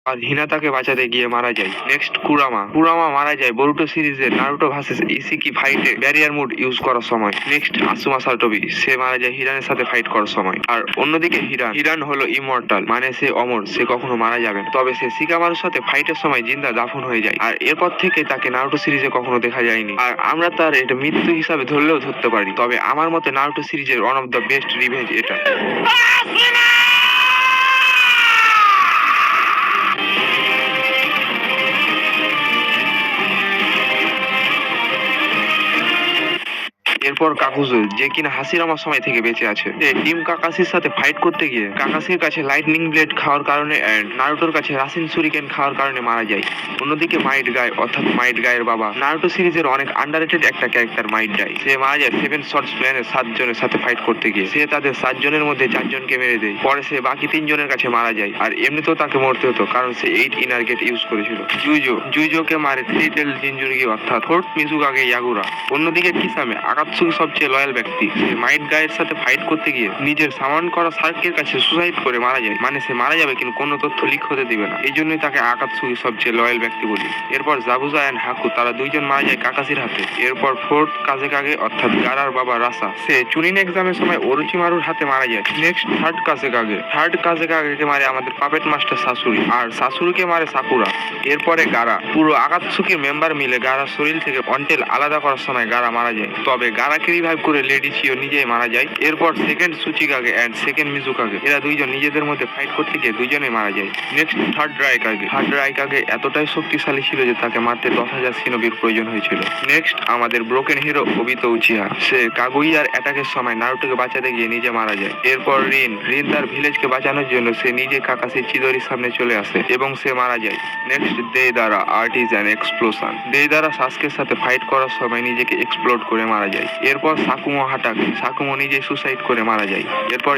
আর হিনাতাকে বাঁচাতে গিয়ে মারা যায়। নেক্সট কুরামা কুরামা মারা যায় বরুটো সিরিজের নারুটো ভার্সেস ইসিকি ফাইটে ব্যারিয়ার মুড ইউজ করার সময়। নেক্সট আসুমা সাটোবি সে মারা যায় হিরানের সাথে ফাইট করার সময়। আর অন্যদিকে হিরান হিরান হলো ইমর্টাল, মানে সে অমর, সে কখনো মারা যাবে না। তবে সে শিকামারুর সাথে ফাইটের সময় জিন্দা দাফন হয়ে যায়। আর এরপর থেকে তাকে নারুটো সিরিজে কখনো দেখা যায়নি। আর আমরা তার এটা মৃত্যু হিসাবে ধরলেও ধরতে পারি। তবে আমার মতে নারুটো সিরিজের one of the best revenge এটা। এরপর কাকুজো, যে কিনা হাসিরামার সময় থেকে বেঁচে আছে, সে টিম কাকাসির সাথে ফাইট করতে গিয়ে কাকাসির কাছে লাইটনিং ব্লেড খাওয়ার কারণে এন্ড নারুটোর কাছে রাসিন সুরিকেন খাওয়ার কারণে মারা যায়। অন্যদিকে মাইট গায় অর্থাৎ মাইট গায়ের বাবা, নারুটো সিরিজের অনেক আন্ডাররেটেড একটা ক্যারেক্টার মাইট গায়, সে মারা যায় সেভেন শর্টস প্ল্যানের 7 জনের সাথে ফাইট করতে গিয়ে। সে তাদের 7 জনের মধ্যে 4 জনকে মেরে দেয়। পরে সে বাকি 3 জনের কাছে মারা যায়। আর এমনিতেও তাকে মরতে হতো কারণ সে 8 ইনার গেট ইউজ করেছিল। জুইজোকে মারে 3 টেল জিনজুরিগি অর্থাৎ ফোর্থ মিজুকাগে ইয়াগুরা। অন্যদিকে কিসামে আকাতসুকি সবচেয়ে লয়াল ব্যক্তি, সে মাইট গায়ের সাথে ফাইট করতে গিয়ে নিজের সামান করা সার্কের কাছে সুসাইড করে মারা যায়। মানে সে মারা যাবে কিন্তু কোনো তথ্য লিক হতে দিবে না, এই জন্যই তাকে আকাতসুকি সবচেয়ে লয়াল ব্যক্তি বলি। এরপর জাবুজা এন্ড হাকু তারা 2 জন মারা যায় কাকাসির হাতে। এরপর ফোর্থ কাজেকাগে অর্থাৎ গারার বাবা রাসা, সে চুনিন এক্সামের সময় ওরোচিমারুর হাতে মারা যায়। নেক্সট থার্ড কাজেকাগেকে মারে আমাদের পাপেট মাস্টার শাশুড়ি, আর শাশুড়িকে মারে সাকুরা। এরপরে গারা, পুরো আকাতসুকির মেম্বার মিলে গারার শরীর থেকে অন্টেল আলাদা করার সময় গারা মারা যায়। তবে গারাকে রিভাইভ করে লেডি চিও নিজেই মারা যায়। এরপর সেকেন্ড সুচিকাগে এন্ড সেকেন্ড মিজুকাগে, এরা 2 জন নিজেদের মধ্যে ফাইট করতে গিয়ে 2 জনেই মারা যায়। নেক্সট থার্ড রাইকাগে এতটাই শক্তিশালী ছিল যে তাকে মারতে 10,000 সিনোবির প্রয়োজন হয়েছিল। নেক্সট আমাদের ব্রোকেন হিরো ওবিতো উচিহা, সে কাগুইয়ার অ্যাটাকের সময় নারুটোকে বাঁচাতে গিয়ে নিজে মারা যায়। এরপর রিন তার ভিলেজকে বাঁচানোর জন্য সে নিজে কাকাসি চিদোরির সামনে চলে আসে এবং সে মারা যায়। নেক্সট দেইদারা আর্টিজান এক্সপ্লোশন, দেইদারা সাসকের সাথে ফাইট করার সময় নিজেকে এক্সপ্লোড করে মারা যায়। এরপর সাকুমো হাটাকে, সাকুমো নিজে সুসাইড করে মারা যায়। এরপর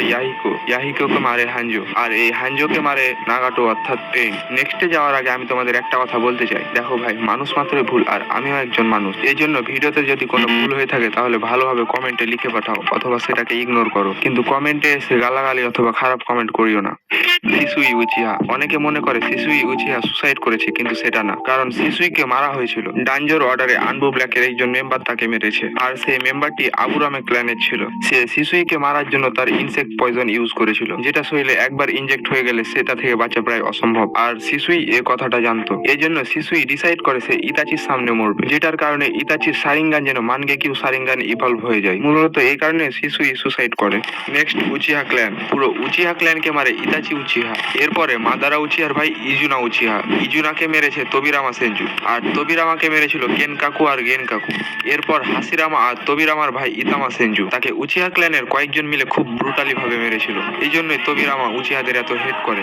ইয়াহিকোকে মারে হানজো, আর এই হানজোকে মারে নাগাটো অর্থাৎ পেইন। নেক্সটে যাওয়ার আগে আমি তোমাদের একটা কথা বলতে চাই, দেখো ভাই, মানুষ মাত্রই ভুল, আর আমিও একজন মানুষ। এই জন্য ভিডিওতে যদি কোনো ভুল হয়ে থাকে তাহলে ভালোভাবে কমেন্টে লিখে পাঠাও অথবা সেটাকে ইগনোর করো, কিন্তু কমেন্টে এসে গালাগালি অথবা খারাপ কমেন্ট করিও না। শিশুই উচিহা, অনেকে মনে করে শিশুই উচিহা সুসাইড করেছে, কিন্তু সেটা না, কারণ শিশুইকে মারা হয়েছিল। ডাঞ্জোর অর্ডারে আনবু ব্ল্যাকের একজন মেম্বার তাকে মেরেছে, আর সেই মেম্বারটি আবুরামে ক্ল্যানের ছিল। সে শিশুইকে মারার জন্য তার ইনসেক্ট পয়জন ইউজ করেছিল, যেটা শরীরে একবার ইনজেক্ট হয়ে গেলে সেটা থেকে বাঁচা প্রায় অসম্ভব। আর শিশুই এ কথাটা জানতো, এই জন্য শিশুই ডিসাইড করে সে ইতাচির সামনে মরবে, যেটার কারণে ইতাচির সারিঙ্গান যেন মানগেকিউ সারিঙ্গান ইভলভ হয়ে যায়। মূলত এই কারণে শিশুই সুসাইড করে। নেক্সট উচিহা ক্ল্যান, পুরো উচিহা ক্ল্যানকে মারে ইতাচি উচিহা। এরপরে মাদারা উচিহার ভাই ইজুনা উচিহা, ইজুনাকে মেরেছে তোবিরামা সেনজু, আর তোবিরামাকে মেরেছিল কেনকাকু আর গেনকাকু। এরপর হাসিরামা আর তোবিরামার ভাই ইতামা সেনজু, তাকে উচিহা ক্ল্যানের কয়েকজন মিলে খুব ব্রুটালি ভাবে মেরেছিল, এই জন্যই তোবিরামা উচিহাদের এত হেট করে।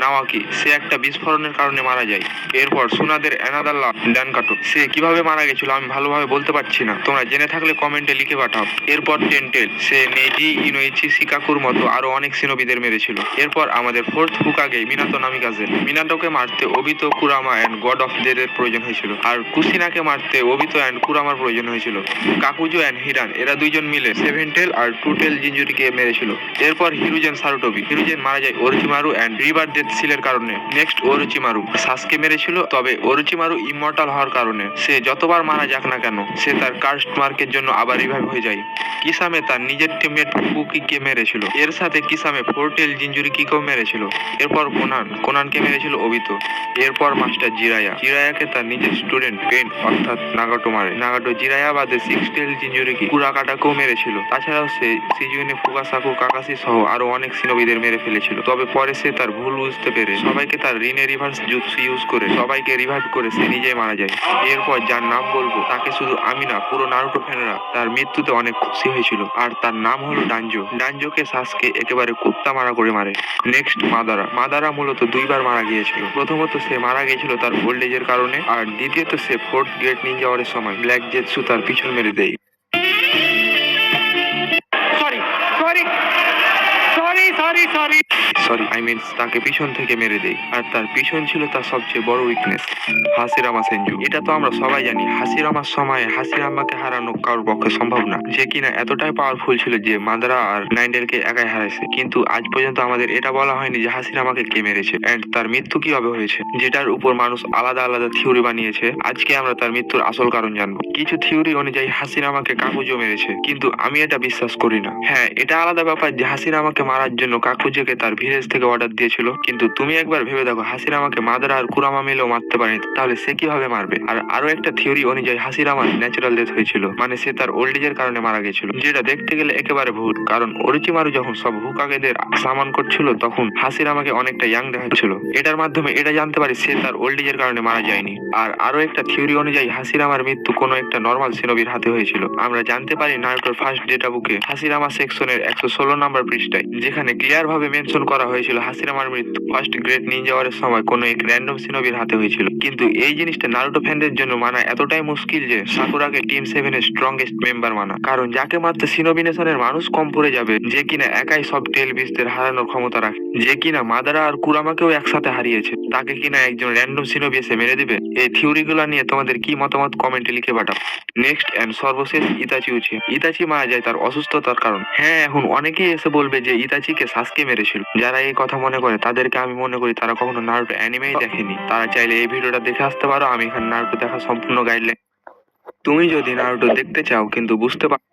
নাওয়াকি, সে একটা বিস্ফোরণের কারণে মারা যায়। এরপর সুনাদের অ্যানাদাল্লা ডানকাটো, সে কিভাবে মারা গেছিল আমি ভালোভাবে বলতে পারছি না, তোমরা জেনে থাকলে কমেন্টে লিখে পাঠাও। এরপর টেন্টেল, সে নেজি ইনোইচি শিকাকুর মতো আরো অনেক সিনোবিদের মেরেছিল। এরপর আমাদের ফোর্থ হুকাগে মিনাতো নামিকাজে, মিনাটোকে মারতে Obito Kurama and god of death এর প্রয়োজন হয়েছিল, আর কুসিনাকে মারতে ওবিতো এন্ড কুরামার প্রয়োজন হয়েছিল। কাকুজো এন্ড হিরান, এরা 2 জন মিলে 7 টেল আর 2 টেল জিনজুরিকে মেরেছিল। এরপর হিরুজেন সারুটোবি, হিরুজেন মারা যায় ওরোচিমারু এন্ড রিভার ডেথ সিলের কারণে। নেক্সট ওরোচিমারু, সাসকে মেরেছিল, তবে ওরোচিমারু ইমমর্টাল হওয়ার কারণে সে যতবার মারা যাক না কেন সে তার কার্স্ট মার্কের জন্য আবার রিভাইভ হয়ে যায়। কিসামে তার নিজের টিমমেট ফুকুকিকে মেরেছিল, এর সাথে কিসামে 4 টেল জিনজুরিকিকেও মেরেছিল। এরপর কোনানকে মেরেছিল ওবিতো। এরপর মাস্টার জিরায়াকে তার নিজের স্টুডেন্ট পেন অর্থাৎ নাগাটো মারে। নাগাটো জিরায়া বাদে 6 টেল জিনজুরিকি কুরাকাটাকেও মেরেছিল। তাছাড়াও সে সিজুইনে ফুকাসাকু কাকাসি সহ আরো অনেক সিনোবিদের মেরে ফেলেছিল। তবে পরে সে তার ভুল বুঝতে পেরে সবাইকে তার রিনে রিভার্স জুৎসু ইউজ করে সবাইকে রিভাইভ করে সে নিজেই মারা যায়। এরপর যার নাম বলবো তাকে শুধু আমি না, পুরো নারুটো ফ্যানরা তার মৃত্যুতে অনেক খুশি হয়েছিল, আর তার নাম হলো ডানজোকে সাসকে একেবারে কুত্তা মারা করে মারে। নেক্সট মাদারা মূলত 2 বার মারা গিয়েছিল। প্রথমত সে মারা গিয়েছিল তার ওল্ড এজের কারণে, আর দ্বিতীয়ত সে ফোর্থ গ্রেট নিনজা ওয়ারের সময় ব্ল্যাক জেটসু তার পিছন মেরে দেয়। Sorry sorry sorry sorry I mean তাকে পিছন থেকে মেরে দেয়, আর তার পিছন ছিল তার সবচেয়ে বড় উইকনেস, হাসিরামা সেনজু। এটা তো আমরা সবাই জানি হাসিরামার সময় হাসিরামাকে হারানো কারোর পক্ষে সম্ভব না, যে কিনা এতটাই পাওয়ারফুল ছিল যে মাদারা আর নাইন্ডেলকে একাই হারাইছে। কিন্তু আজ পর্যন্ত আমাদের এটা বলা হয়নি যে হাসিরামাকে কে মেরেছে এন্ড তার মৃত্যু কিভাবে হয়েছে, যেটার উপর মানুষ আলাদা আলাদা থিওরি বানিয়েছে। আজকে আমরা তার মৃত্যুর আসল কারণ জানবো। কিছু থিওরি অনুযায়ী হাসিরামাকে কাকুজো মেরেছে, কিন্তু আমি এটা বিশ্বাস করি না। হ্যাঁ, এটা আলাদা ব্যাপার যে হাসিরামাকে মারার জন্য কাকুজোকে তার ভিলেজ থেকে অর্ডার দিয়েছিল, কিন্তু তুমি একবার ভেবে দেখো হাসিরামাকে মাদারা আর কুরামা মিলেও মারতে পারেনি, তাহলে সে কিভাবে মারবে? আর আরো একটা থিওরি অনুযায়ী হাসিরামার ন্যাচারাল ডেথ হয়েছিল, মানে সে তার ওল্ড এজের কারণে মারা গেছিল, যেটা দেখতে গেলে একেবারে ভুল। কারণ অরুচিমারু যখন সব হুকাগেদের সামান করছিল তখন হাসিরামাকে অনেকটা ইয়াং দেখাচ্ছিল। এটার মাধ্যমে এটা জানতে পারি সে তার ওল্ড এজের কারণে মারা যায়নি। আর আরো একটা থিওরি অনুযায়ী হাসিরামার মৃত্যু কোনো একটা নর্মাল সিনোবির হাতে হয়েছিল। আমরা জানতে পারি নারুটোর ফার্স্ট ডেটা বুকে হাসিরামা সেকশনের 116 নম্বর পৃষ্ঠায়, যেখানে ক্লিয়ার ভাবে মেনশন করা হয়েছিল হাসিরামার মৃত্যু ফার্স্ট গ্রেট নিনজা ওয়ারের সময় কোনো এক র্যান্ডম সিনোবির হাতে হয়েছিল। কিন্তু এই জিনিসটা নারুটো ফ্যানদের জন্য মানা এতটাই মুশকিল যে সাকুরাকে টিম 7 এর স্ট্রংগেস্ট মেম্বার মানা। কারণ যাকে মারতে সিনোবি নেশনের মানুষ কম পড়ে যাবে, যে কিনা একাই সব টেল বিস্টদের হারানোর ক্ষমতা রাখে, যে কিনা মাদারা আর কুরামাকেও একসাথে হারিয়েছে, তাকে কিনা একজন র্যান্ডম সিনোবি এসে মেরে দিবে। এই থিওরিগুলো নিয়ে তোমাদের কি মতামত কমেন্টে লিখে পাঠাও। নেক্সট এন্ড সর্বশেষ ইতাচি উচিয়া। ইতাচি মারা যায় তার অসুস্থতার কারণ। হ্যাঁ, এখন অনেকেই এসে বলবে যে ইতাচিকে সাসকে মেরেছিল। যারা এই কথা মনে করে তাদেরকে আমি মনে করি তারা কখনো নারুটো অ্যানিমেই দেখেনি। তারা চাইলে এই ভিডিওটা দেখে আসতে পারো, আমি এখানে নারুটো দেখা সম্পূর্ণ গাইডলাইন। তুমি যদি নারুটো দেখতে চাও কিন্তু বুঝতে পারো